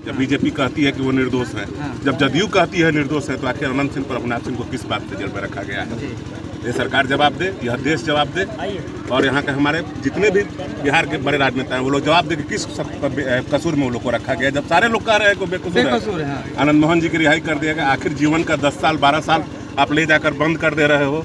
जब बीजेपी कहती है कि वो निर्दोष है, जब जदयू कहती है निर्दोष है, तो आखिर अनंत सिंह प्रभुनाथ सिंह को किस बात से जेल में रखा गया है? ये सरकार जवाब दे, यह देश जवाब दे, और यहाँ के हमारे जितने भी बिहार के बड़े राजनेता हैं वो लोग जवाब दे कि किस कसूर में वो लोग को रखा गया, जब सारे लोग कह रहे हैं कि बेकसूर है। आनंद मोहन जी की रिहाई कर दिया गया। आखिर जीवन का 10 साल 12 साल आप ले जाकर बंद कर दे रहे हो,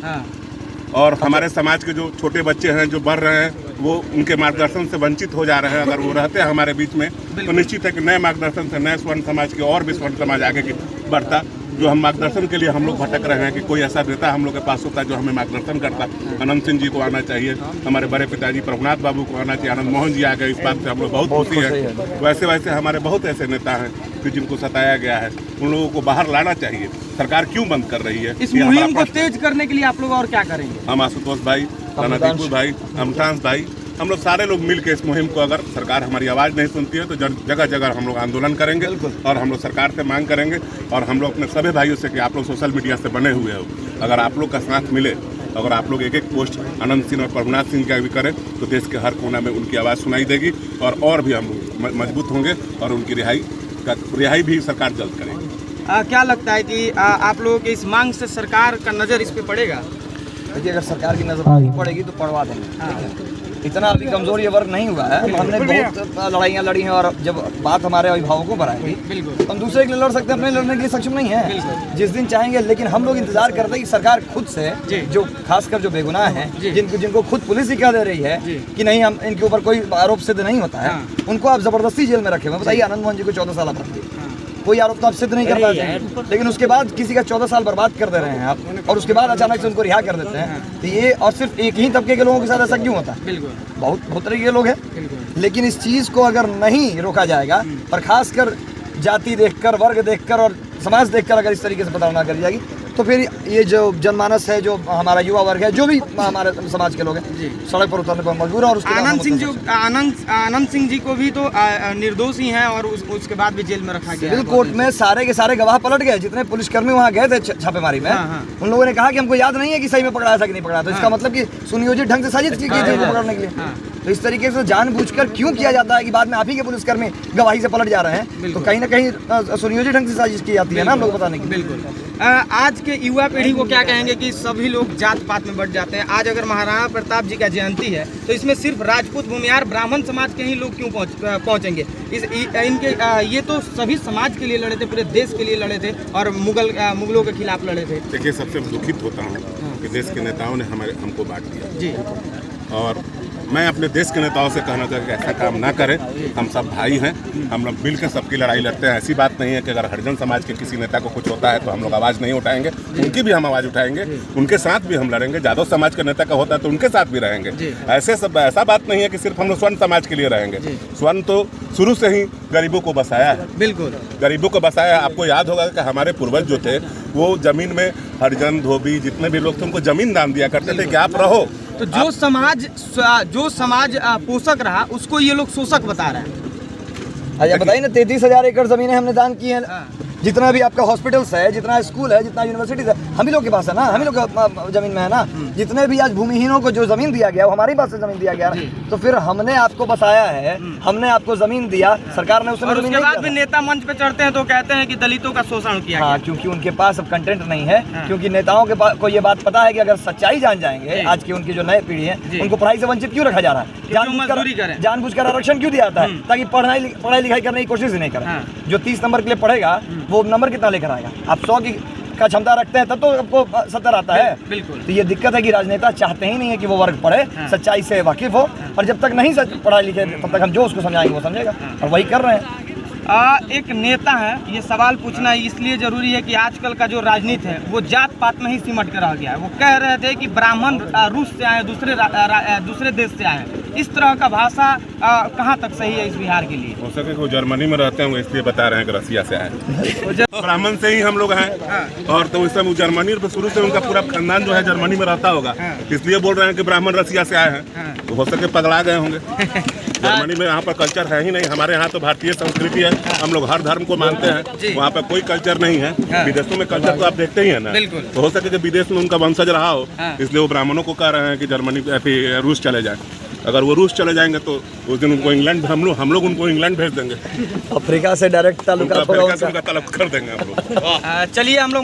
और हमारे समाज के जो छोटे बच्चे हैं जो बढ़ रहे हैं वो उनके मार्गदर्शन से वंचित हो जा रहे हैं। अगर वो रहते हैं हमारे बीच में तो निश्चित है कि नए मार्गदर्शन से नए स्वर्ण समाज की और भी स्वर्ण समाज आगे की बढ़ता। जो हम मार्गदर्शन के लिए हम लोग भटक रहे हैं कि कोई ऐसा नेता हम लोग के पास होता है जो हमें मार्गदर्शन करता। अनंत सिंह जी को आना चाहिए, हमारे बड़े पिताजी प्रभुनाथ बाबू को आना चाहिए, आनंद मोहन जी आ गए, इस बात से हम लोग बहुत खुशी है। वैसे वैसे हमारे बहुत ऐसे नेता हैं कि जिनको सताया गया है, उन लोगों को बाहर लाना चाहिए। सरकार क्यों बंद कर रही है? इस मुहिम को तेज करने के लिए आप लोग और क्या करेंगे? हम आशुतोष भाई, राणा दीपू भाई, अमतांश भाई, हम लोग सारे लोग मिलकर इस मुहिम को, अगर सरकार हमारी आवाज़ नहीं सुनती है तो जगह जगह हम लोग आंदोलन करेंगे और हम लोग सरकार से मांग करेंगे। और हम लोग अपने सभी भाइयों से कि आप लोग सोशल मीडिया से बने हुए हो, अगर आप लोग का साथ मिले, अगर आप लोग एक एक पोस्ट अनंत सिंह और प्रभुनाथ सिंह का भी करें तो देश के हर कोना में उनकी आवाज़ सुनाई देगी और भी हम मजबूत होंगे और उनकी रिहाई भी सरकार जल्द करेगी। क्या लगता है कि आप लोगों के इस मांग से सरकार का नज़र इस पे पड़ेगा? देखिए, अगर सरकार की नज़र पड़ेगी तो पड़वा देंगे। इतना अभी कमजोर ये वर्ग नहीं हुआ है। हमने बहुत लड़ाइयाँ लड़ी हैं, और जब बात हमारे अभिभावकों पर आएगी तो हम दूसरे के लिए लड़ सकते हैं, अपने लड़ने के लिए सक्षम नहीं है जिस दिन चाहेंगे। लेकिन हम लोग इंतजार करते हैं कि सरकार खुद से, जो खासकर जो बेगुनाह हैं, जिनको खुद पुलिस ही कह दे रही है कि नहीं, हम इनके ऊपर कोई आरोप सिद्ध नहीं होता है, उनको आप जबरदस्ती जेल में रखे हुए। बताइए, आनंद मोहन जी को 14 साल आप कोई आरोप तो आप सिद्ध नहीं कर पाते, लेकिन उसके बाद किसी का 14 साल बर्बाद कर दे रहे हैं आप, और उसके बाद अचानक से उनको रिहा कर देते हैं। तो ये, और सिर्फ एक ही तबके के लोगों के साथ ऐसा क्यों होता है? बहुत तरह के लोग हैं। लेकिन इस चीज़ को अगर नहीं रोका जाएगा, और खासकर जाति देखकर, वर्ग देखकर और समाज देखकर अगर इस तरीके से प्रताड़ना करी जाएगी, तो फिर ये जो जनमानस है, जो हमारा युवा वर्ग है, जो भी हमारे समाज के लोग हैं, सड़क पर उतरने पर मजबूर है। और उसके आनंद सिंह जी को भी तो निर्दोष ही हैं और उसके बाद भी जेल में रखा गया। सिविल कोर्ट में सारे के सारे गवाह पलट गए, जितने पुलिसकर्मी वहाँ गए थे छापेमारी में। उन लोगों ने कहा कि हमको याद नहीं है कि सही में पकड़ाया था कि नहीं पकड़ाया। तो इसका मतलब कि सुनियोजित ढंग से साजिश की गई थी उनको पकड़ने के लिए। तो इस तरीके से जानबूझकर क्यों किया जाता है कि बाद में आप ही के पुलिसकर्मी गवाही से पलट जा रहे हैं? तो कहीं ना कहीं सुनियोजित ढंग से साजिश की जाती है ना, हम लोग बताने की। बिल्कुल। आज के युवा पीढ़ी को क्या कहेंगे कि सभी लोग जात पात में बढ़ जाते हैं? आज अगर महाराणा प्रताप जी का जयंती है तो इसमें सिर्फ राजपूत, भूमिहार, ब्राह्मण समाज के ही लोग क्यों पहुंचेंगे? ये तो सभी समाज के लिए लड़े थे, पूरे देश के लिए लड़े थे और मुगलों के खिलाफ लड़े थे। देखिए, सबसे दुखित होता हूँ कि देश के नेताओं ने हमको बांट दिया जी। और मैं अपने देश के नेताओं से कहना चाहूँगा कि ऐसा काम ना करें। हम सब भाई हैं, हम लोग मिलकर सबकी लड़ाई लड़ते हैं। ऐसी बात नहीं है कि अगर हरिजन समाज के किसी नेता को कुछ होता है तो हम लोग आवाज़ नहीं उठाएंगे, उनकी भी हम आवाज़ उठाएंगे, उनके साथ भी हम लड़ेंगे। यादव समाज के नेता का होता है तो उनके साथ भी रहेंगे। ऐसा बात नहीं है कि सिर्फ हम लोग स्वर्ण समाज के लिए रहेंगे। स्वर्ण तो शुरू से ही गरीबों को बसाया है। बिल्कुल, गरीबों को बसाया। आपको याद होगा कि हमारे पूर्वज जो थे वो जमीन में, हरिजन, धोबी, जितने भी लोग थे उनको जमीन दान दिया करते थे कि आप रहो। तो जो समाज पोषक रहा उसको ये लोग शोषक बता रहे हैं। अच्छा बताइए ना, 33,000 एकड़ जमीनें हमने दान की हैं। जितना भी आपका हॉस्पिटल्स है, जितना स्कूल है, जितना यूनिवर्सिटीज है, हम ही लोग के पास है ना, हम ही लोग जमीन में है ना। जितने भी आज भूमिहीनों को जो जमीन दिया गया वो हमारी पास से जमीन दिया गया। तो फिर हमने आपको बसाया है, हमने आपको जमीन दिया, सरकार ने उसमें और उसके बाद भी नेता मंच पे चढ़ते हैं तो कहते हैं कि दलितों का शोषण किया गया। क्योंकि उनके पास अब कंटेंट नहीं है। क्योंकि नेताओं के पास को ये बात पता है कि अगर सच्चाई जान जाएंगे, आज की उनकी जो नई पीढ़ी है उनको पढ़ाई से वंचित क्यों रखा जा रहा है? जानबूझकर आरक्षण क्यों दिया जाता है? ताकि पढ़ाई लिखाई करने की कोशिश ही नहीं करें। जो 30 नंबर के लिए पढ़ेगा वो नंबर कितना लेकर आएगा? आप 100 की का क्षमता रखते हैं तब तो आपको 70 आता है। बिल्कुल। तो ये दिक्कत है कि राजनेता चाहते ही नहीं है कि वो वर्ग पढ़े, सच्चाई से वाकिफ हो। और जब तक नहीं पढ़ाई लिखे तब तक हम जो उसको समझाएंगे वो समझेगा, और वही कर रहे हैं। एक नेता है, ये सवाल पूछना इसलिए जरूरी है कि आजकल का जो राजनीति है वो जात पात में ही सिमट कर रह गया है। वो कह रहे थे कि ब्राह्मण रूस से आए, दूसरे देश से आए। इस तरह का भाषा कहाँ तक सही है इस बिहार के लिए? हो सके वो जर्मनी में रहते हैं, वो इसलिए बता रहे हैं कि रसिया से आए। ब्राह्मण से ही हम लोग हैं। और तो इस समय जर्मनी में शुरू से उनका पूरा खानदान जो है जर्मनी में रहता होगा, इसलिए बोल रहे हैं कि ब्राह्मण रसिया से आए हैं। तो हो सके पगड़ा गए होंगे। जर्मनी में यहाँ पर कल्चर है ही नहीं। हमारे यहाँ तो भारतीय संस्कृति है, हम लोग हर धर्म को मानते हैं। वहाँ पर कोई कल्चर नहीं है। विदेशों में कल्चर तो आप देखते ही है ना। बिल्कुल। तो हो सके कि विदेश में उनका वंशज रहा हो, इसलिए वो ब्राह्मणों को कह रहे हैं कि जर्मनी रूस चले जाए। अगर वो रूस चले जाएंगे तो उस दिन उनको इंग्लैंड, हम लोग उनको इंग्लैंड भेज देंगे। अफ्रीका से डायरेक्ट ताल्लुकात अफ्रीका से उनका तलब कर देंगे हम लोग। चलिए हम लोग